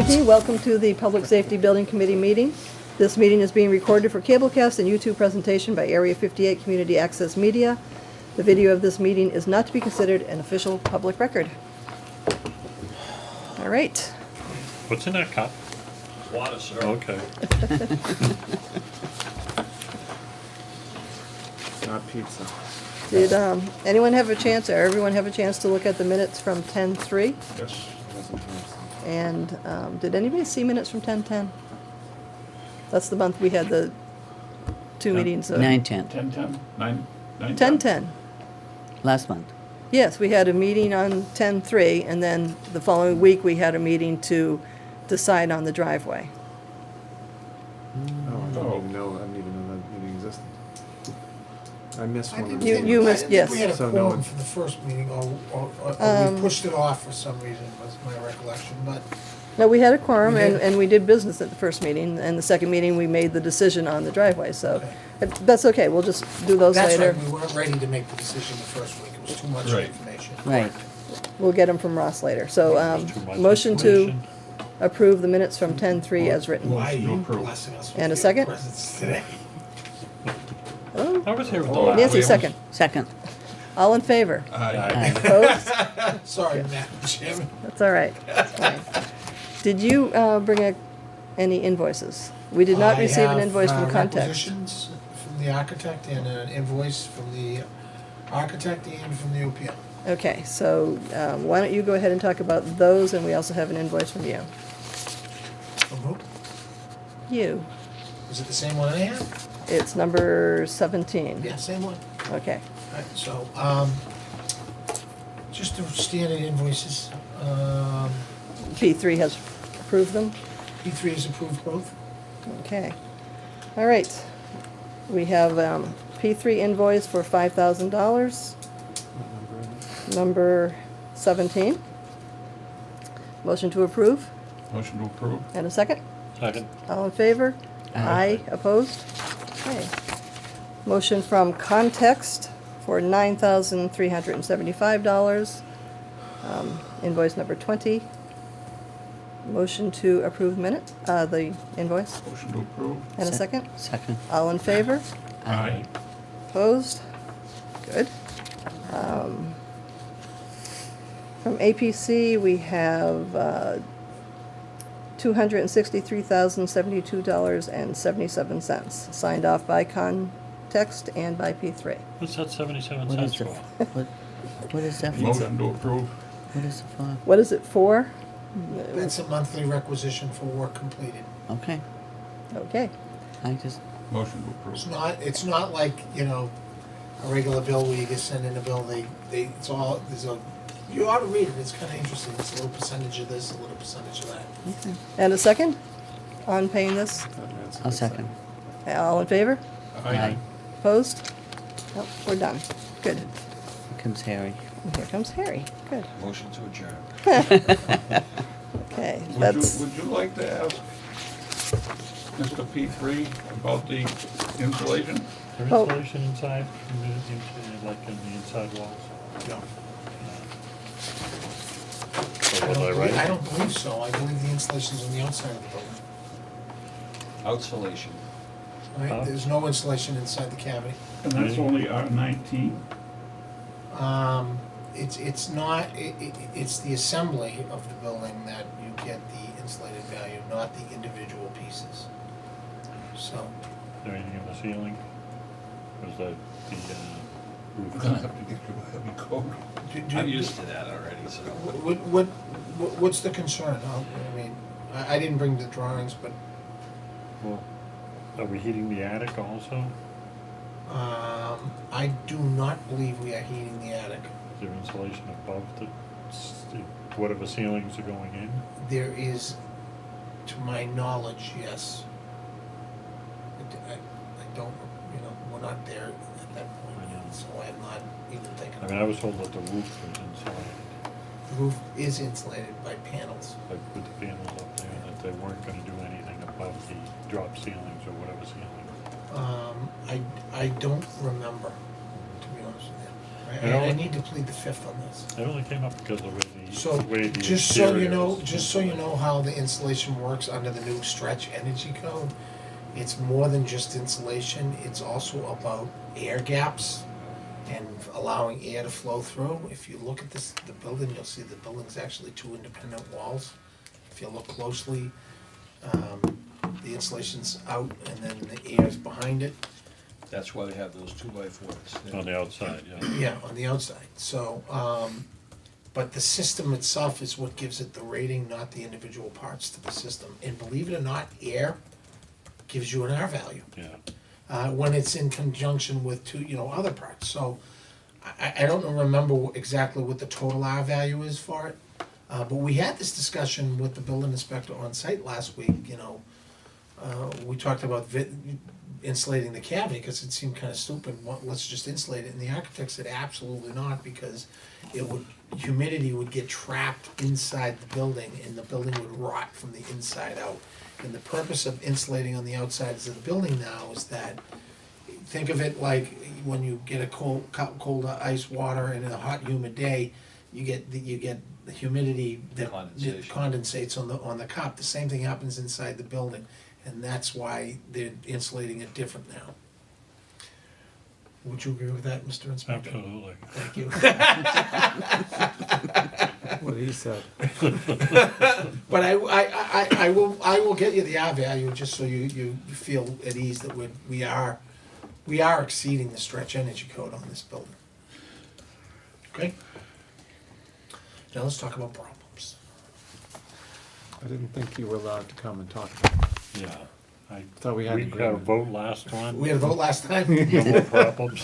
evening. Welcome to the Public Safety Building Committee meeting. This meeting is being recorded for cablecast and YouTube presentation by Area 58 Community Access Media. The video of this meeting is not to be considered an official public record. All right. What's in that cup? Water, sir. Okay. Not pizza. Did anyone have a chance, or everyone have a chance to look at the minutes from 10:3? Yes. And did anybody see minutes from 10:10? That's the month we had the two meetings. 9/10, 10:10? 9? 10:10. last month. Yes, we had a meeting on 10:3, and then the following week, we had a meeting to decide on the driveway. Oh, I didn't even know that meeting existed. I missed I one didn't of You- think- the you I missed- didn't yes. think we had a So no quorum one- for the first meeting, or we pushed it off for some reason, was my recollection, but No, we had a quorum, We and, did? and we did business at the first meeting, and the second meeting, we made the decision on the driveway, so Okay. that's okay, we'll just do those that's later. right, we weren't ready to make the decision the first week, it was too much Right. information. Right. We'll get them from Ross later. So, Too much motion to information. approve the minutes from 10:3 as written. Why are you approve. blessing us And a with second? your presence today? Oh, I was here with the Oh, last. Nancy, wait, second. Second. All in favor? Aye. Opposed? Sorry, Madam Chairman. That's all right. That's fine. Did you bring any invoices? We did not receive an invoice I from have Context. requisitions from the architect and an invoice from the architect and from the OPM. Okay, so why don't you go ahead and talk about those, and we also have an invoice from you. From who? You. Was it the same one I had? It's number 17. Yeah, same one. Okay. Alright, so, just the standard invoices. P3 has approved them. P3 has approved both. Okay. All right. We have P3 invoice for $5,000, number 17. Motion to approve, Motion to approve? and a second. Second. All in favor? Aye. Opposed? Okay. Motion from Context for $9,375, invoice number 20. Motion to approve the invoice, Motion to approve? and a second. Second. All in favor? Aye. Opposed? Good. From APC, we have $263,072.77, signed off by Context and by P3. What's that 77 What cents is it? for? What is that for? Motion to approve? What is it for? What is it for? That's a monthly requisition for work completed. Okay, Okay. I just, Motion to approve. It's not like, a regular bill where you just send in a bill, it's all, you ought to read it, it's kinda interesting, it's a little percentage of this, a little percentage of that. okay. And a second on paying this? I'll second. All in favor? Aye. Opposed? Nope, we're done. Good. Here comes Harry. Here comes Harry. Good. Motion to adjourn. Okay, Would that's, you like to ask Mr. P3 about the insulation? There Oh. insulation inside, like in the inside walls? No. So was I right? I don't believe so, I believe the installation's on the outside of the building, Outsolation. right? Huh? There's no insulation inside the cavity. And that's only R19? It's not, it's the assembly of the building that you get the insulated value, not the individual pieces. So, Is there anything in the ceiling? Was that the We're roof? gonna have to get you a heavy coat. I'm used to that already, so. what's the concern? I didn't bring the drawings, but, Well, are we heating the attic also? I do not believe we are heating the attic. Is there insulation above whatever ceilings are going in? There is, to my knowledge, yes. I don't, we're not there at that point, I know. so I'm not even thinking I mean, about I it. was told that the roof was insulated, The roof is insulated by panels. like with the panels up there, that they weren't gonna do anything above the drop ceilings or whatever ceiling. I don't remember, to be honest with you. I need to plead the fifth on this. It only came up because of So, the way the just so you interior know, is. just so you know how the insulation works under the new stretch energy code, it's more than just insulation, it's also about air gaps and allowing air to flow through. If you look at this, the building, you'll see the building's actually two independent walls. If you look closely, the insulation's out and then the air's behind it. That's why they have those 2x4s. On the outside, yeah. Yeah, on the outside, so, but the system itself is what gives it the rating, not the individual parts to the system. And believe it or not, air gives you an R value, Yeah, when it's in conjunction with two, other parts, so I don't remember exactly what the total R value is for it. But we had this discussion with the building inspector on site last week, we talked about insulating the cavity, because it seemed kind of stupid, let's just insulate it, and the architect said absolutely not, because humidity would get trapped inside the building, and the building would rot from the inside out. And the purpose of insulating on the outsides of the building now is that, think of it like when you get a cold ice water in a hot humid day, you get the humidity that Condensation. condensates on the cup. The same thing happens inside the building, and that's why they're insulating it different now. Would you agree with that, Mr. Inspector? absolutely. Thank you. What he said. But I will get you the R value, just so you feel at ease that we are exceeding the stretch energy code on this building. Okay? Now let's talk about problems. I didn't think you were allowed to come and talk about it. Yeah. I Thought we had an We had a agreement. vote last time. We had a vote last time. No more problems.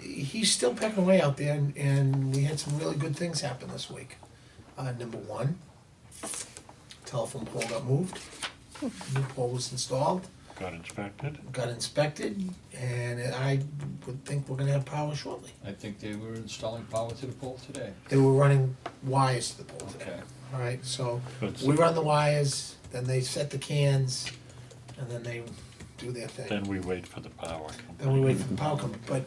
He's still pecking away out there, and we had some really good things happen this week. Number one, telephone pole got moved, new pole was installed, Got inspected. got inspected, and I would think we're gonna have power shortly. I think they were installing power to the pole today. They were running wires to the pole today. Okay. All right, so But we run the wires, then they set the cans, and then they do their thing. then we wait for the power company. Then we wait for the power company, but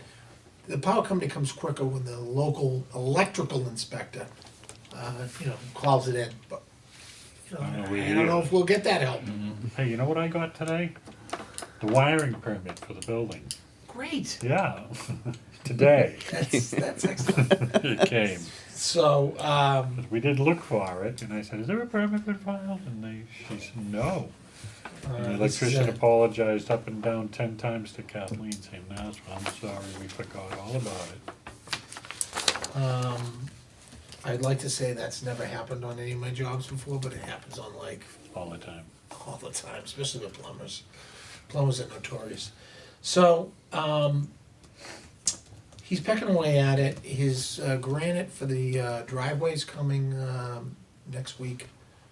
the power company comes quicker when the local electrical inspector, calls it in, but, we I don't know if we'll get that help. Hey, you know what I got today? The wiring permit for the building. Great, Yeah, today that's excellent. it came. So, We did look for it, and I said, "Is there a permit been filed?" And she said, "No." And the this is electrician a- apologized up and down 10 times to Kathleen, saying, "No, I'm sorry, we forgot all about it." I'd like to say that's never happened on any of my jobs before, but it happens on like All the time. all the time, especially with plumbers. Plumbers are notorious. So, he's pecking away at it. His granite for the driveway's coming next week.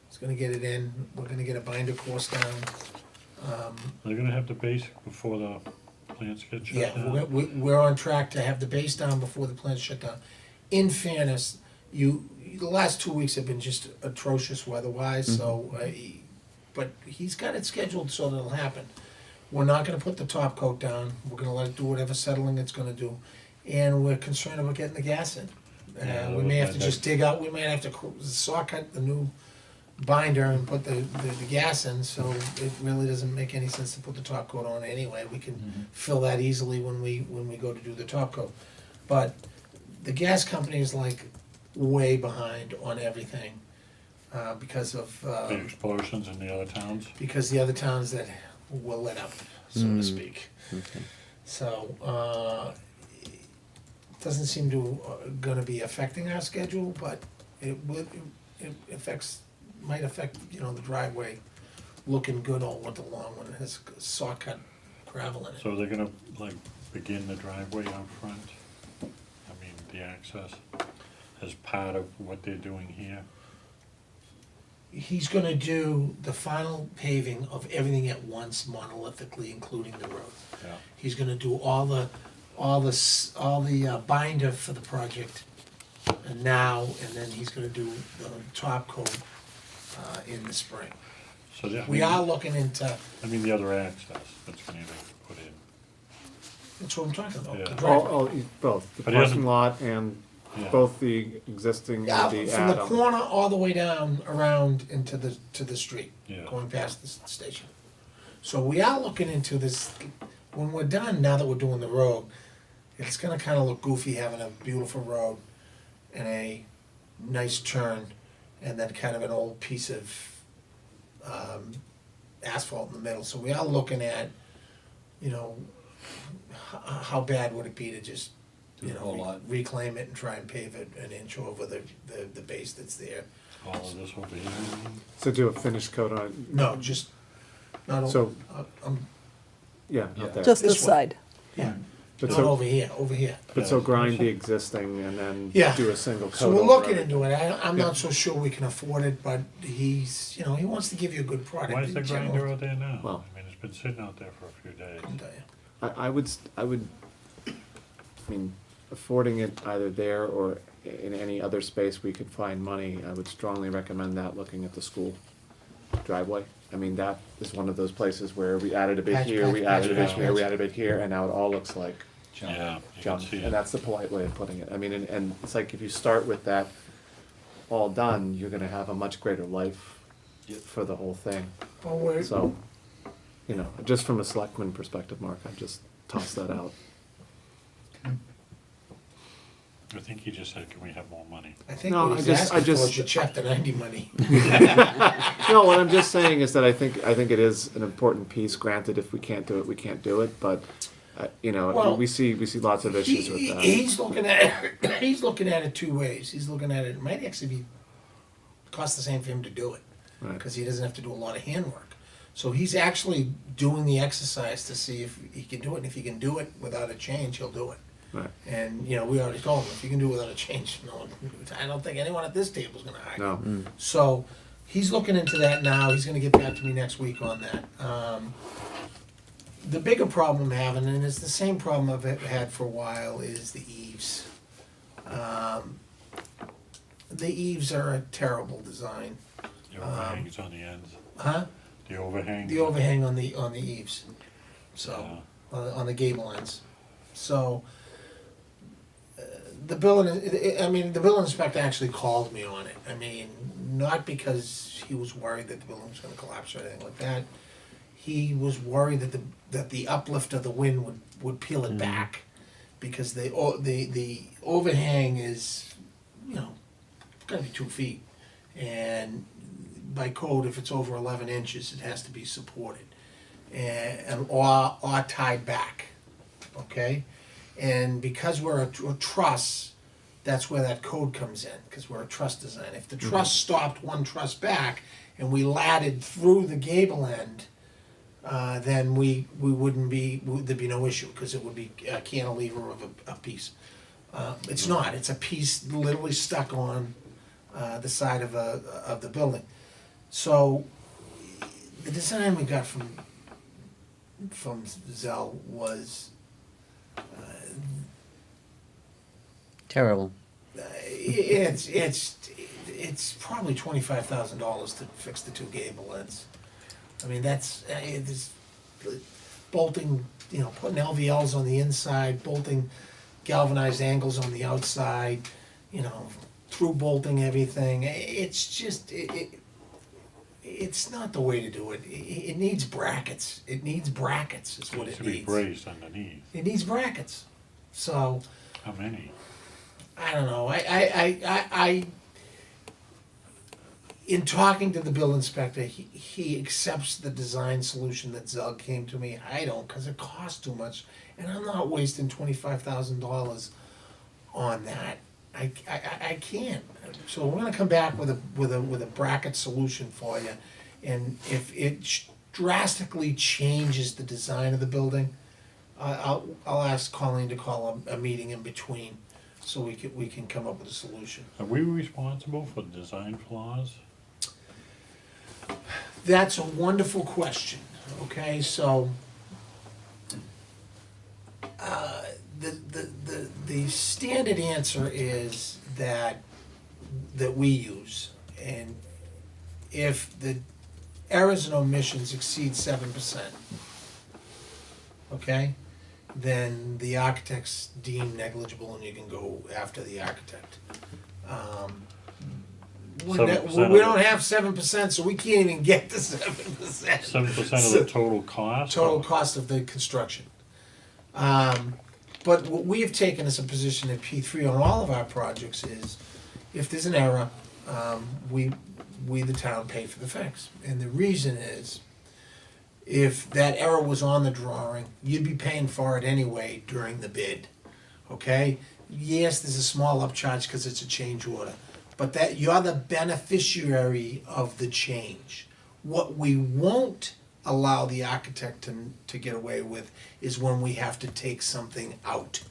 He's gonna get it in. We're gonna get a binder course down. They're gonna have the basic before the plants get shut Yeah, down. we're on track to have the base down before the plant's shut down. In fairness, the last 2 weeks have been just atrocious weather-wise, so, but he's got it scheduled so that it'll happen. We're not gonna put the top coat down, we're gonna let it do whatever settling it's gonna do, and we're concerned about getting the gas in. Yeah, We may have to that- just dig out, we might have to saw cut the new binder and put the gas in, so it really doesn't make any sense to put the top coat on anyway. We can fill that easily when we go to do the top coat. But the gas company is like way behind on everything, because of, The explosions in the other towns. because the other towns that were lit up, so to speak. Okay. So, it doesn't seem to, gonna be affecting our schedule, but it might affect, the driveway looking good all winter long when it has saw cut gravel in it. So they're gonna begin the driveway out front? I mean, the access as part of what they're doing here? He's gonna do the final paving of everything at once monolithically, including the road. Yeah. He's gonna do all the binder for the project now, and then he's gonna do the top coat in the spring. So, yeah, We are looking into, I mean, the other access that's gonna be put in. That's what I'm talking about, the Yeah. driveway. Both, the But he doesn't- parking lot and Yeah. both the existing Yeah, and the from the add-on. corner all the way down around into to the street, Yeah. going past the station. So we are looking into this, when we're done, now that we're doing the road, it's gonna kinda look goofy having a beautiful road and a nice turn, and then kind of an old piece of, asphalt in the middle. So we are looking at, you know, how bad would it be to just, Do you the whole know, lot. reclaim it and try and pave it an inch over the base that's there. All of this over here. So do a finish coat on it. No, just, not So- over, Yeah, Yeah. not there. Just This this way. side. yeah, But not so, over here, over here. but so grind the existing and then Yeah. do a single coat. So we're over looking it. into it, I'm Yeah. not so sure we can afford it, but he's, you know, he wants to give you a good product. Why is the in general. grinder out there now? Well- I mean, it's been sitting out there for a few days. Couldn't tell you. I would, I mean, affording it either there or in any other space we could find money, I would strongly recommend that, looking at the school driveway. I mean, that is one of those places where we added a bit Patch, here, we patch, added a bit patch, here, we patch. added a bit here, and now it all looks like Yeah, you can junk. see And it. that's the polite way of putting it. I mean, and it's like if you start with that all done, you're gonna have a much greater life Yep. for the whole thing. Well, we're, So, you know, just from a selectman perspective, Mark, I'd just toss that out. I think he just said, can we have more money? I think No, what I he's just- asking for is your chapter 90 money. No, what I'm just saying is that I think it is an important piece. Granted, if we can't do it, we can't do it. But you know, Well, we see lots of issues with that. He's looking at he's looking at it two ways. He's looking at it might actually be cost the same for him to do it Right. because he doesn't have to do a lot of handwork. So he's actually doing the exercise to see if he can do it. And if he can do it without a change, he'll do it. Right. And you know, we already told him if you can do it without a change, no, I don't think anyone at this table is going to argue. No. So he's looking into that now. He's going to get back to me next week on that. The bigger problem I'm having, and it's the same problem I've had for a while, is the eaves. The eaves are a terrible design. The overhangs on the ends, Huh? the overhangs. The overhang on the eaves. So, on the gable ends. So, the building inspector actually called me on it. I mean, not because he was worried that the building was gonna collapse or anything like that. He was worried that the uplift of the wind would peel it back. Because the overhang is, you know, gotta be 2 feet. And by code, if it's over 11 inches, it has to be supported. Or tied back, okay? And because we're a truss, that's where that code comes in, because we're a truss design. If the truss stopped one truss back and we laddered through the gable end, then we wouldn't be, there'd be no issue, because it would be a cantilever of a piece. It's not, it's a piece literally stuck on the side of the building. So, the design we got from Zell was Terrible. it's probably $25,000 to fix the two gable ends. I mean, that's it's bolting, you know, putting LVLs on the inside, bolting galvanized angles on the outside, you know, through bolting everything. It's just it's not the way to do it. It needs brackets. It needs brackets. Is what Needs it to be needs. braced underneath. It needs brackets. So. How many? I don't know. I in talking to the bill inspector, he accepts the design solution that Zell came to me. I don't, because it costs too much, and I'm not wasting $25,000 on that. I can't. So we're gonna come back with a bracket solution for you, and if it drastically changes the design of the building, I'll ask Colleen to call a meeting in between, so we can come up with a solution. Are we responsible for design flaws? That's a wonderful question. Okay, so the standard answer is that we use, and if the errors and omissions exceed 7%, okay, then the architect's deemed negligible and you can go after the architect. We 7% don't have 7%, so we can't even get to 7%. 7% of the total cost? Total cost of the construction. But what we have taken as a position at P3 on all of our projects is, if there's an error, we the town pay for the fix. And the reason is, if that error was on the drawing, you'd be paying for it anyway during the bid, okay? Yes, there's a small upcharge because it's a change order, but that, you're the beneficiary of the change. What we won't allow the architect to get away with is when we have to take something out.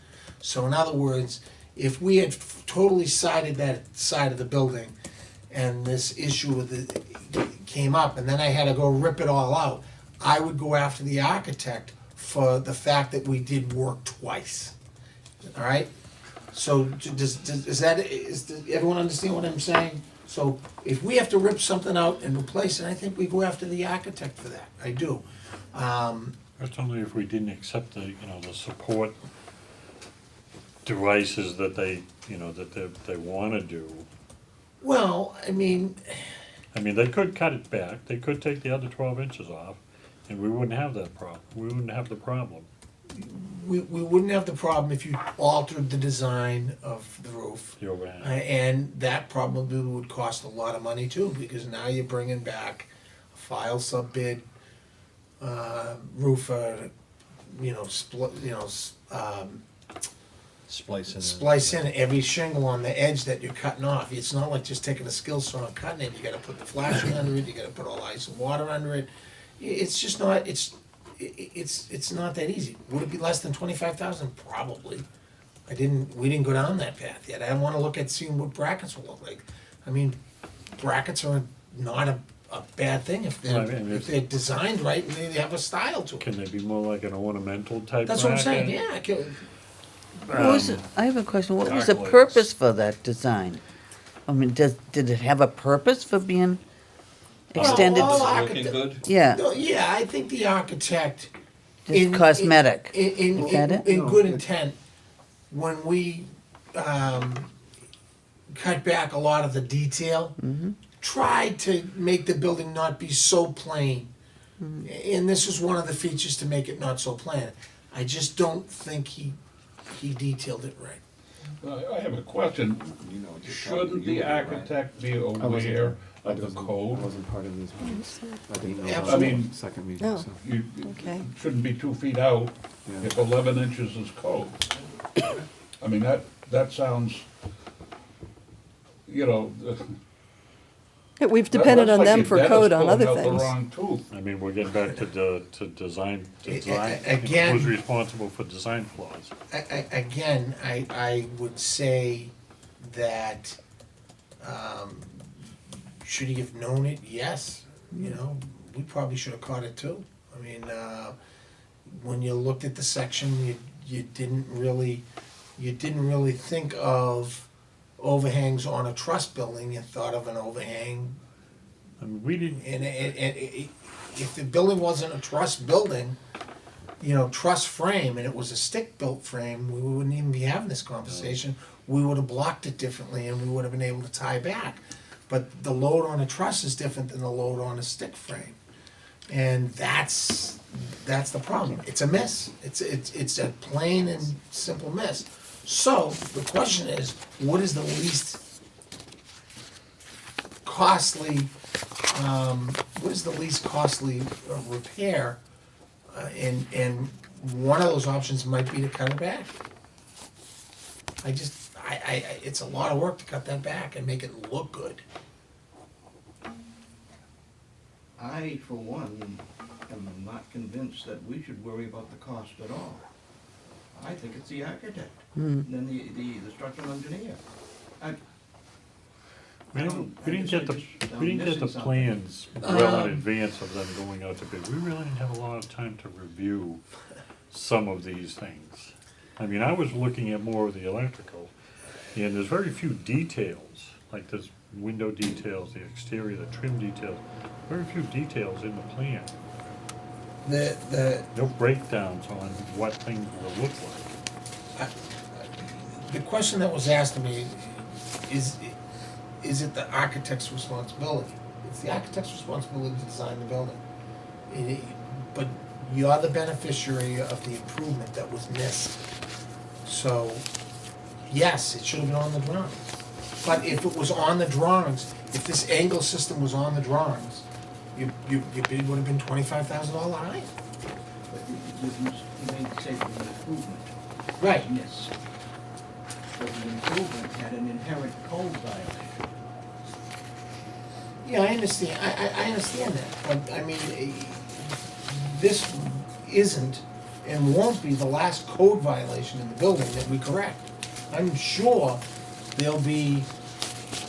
So in other words, if we had totally sided that side of the building and this issue with came up and then I had to go rip it all out, I would go after the architect for the fact that we did work twice. All right? So does everyone understand what I'm saying? So if we have to rip something out and replace it, I think we go after the architect for that. I do. That's only if we didn't accept the, the support devices that they, that they wanna do. Well, I mean, They could cut it back, they could take the other 12 inches off, and we wouldn't have that problem, we wouldn't have the problem. we wouldn't have the problem if you altered the design of the roof. The overhang. And that probably would cost a lot of money too, because now you're bringing back a file sub bid, roofer, splice in every shingle on the edge that you're cutting off. It's not like just taking a skill saw and cutting it. You gotta put the flashing under it, you gotta put all ice and water under it. It's just not, it's not that easy. Would it be less than 25,000? Probably. We didn't go down that path yet. I wanna look at seeing what brackets will look like. Brackets are not a bad thing if they're designed right and they have a style to Can them. they be more like an ornamental type That's what I'm saying, bracket? yeah. What was it? I have a question. What was the Dark purpose for that design? Did it have a purpose for being extended? all Looking good? Yeah, No, yeah, I think the architect. just cosmetic. In Is that it? good intent, when we cut back a lot of the detail, tried to make the building not be so plain. And this was one of the features to make it not so plain. I just don't think he detailed it right. I have a question. Shouldn't the architect be aware of the I code? wasn't part of these meetings. I didn't know Yeah, about I mean- the second meeting, No. so. You Okay. shouldn't be 2 feet out Yeah. if 11 inches is code. That sounds, We've depended that's on like them your for dentist code on pulling other out the things. wrong tooth. We're getting back to design, Again- who's responsible for design flaws? Again, I would say that, should he have known it? Yes. We probably should have caught it too. When you looked at the section, you didn't really think of overhangs on a truss building. You thought of an overhang, We didn't, and if the building wasn't a truss building, truss frame, and it was a stick-built frame, we wouldn't even be having this conversation. We would have blocked it differently, and we would have been able to tie back. But the load on a truss is different than the load on a stick frame, and that's the problem. It's a miss. It's a plain and simple miss. So the question is, what is the least costly? What is the least costly repair? And one of those options might be to cut it back. It's a lot of work to cut that back and make it look good. I, for one, am not convinced that we should worry about the cost at all. I think it's the architect, and then the structural engineer. we didn't get the missing something. plans well in advance of them going out to bid. We really didn't have a lot of time to review some of these things. I was looking at more of the electrical, and there's very few details, like there's window details, the exterior, the trim details, very few details in the plan. No breakdowns on what things will look like. The question that was asked to me is it the architect's responsibility? It's the architect's responsibility to design the building. But you're the beneficiary of the improvement that was missed. So, yes, it should have been on the drawings. But if it was on the drawings, if this angle system was on the drawings, your bid would have been $25,000 higher. But you may say it was an improvement. Right. Yes. But the improvement had an inherent code violation. Yeah, I understand, I understand that, but I mean, this isn't and won't be the last code violation in the building that we correct. I'm sure there'll be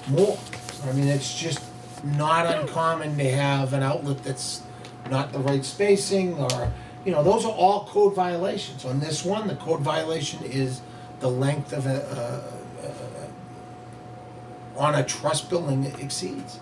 more. I mean, it's just not uncommon to have an outlet that's not the right spacing, or, you know, those are all code violations. On this one, the code violation is the length of on a truss building exceeds.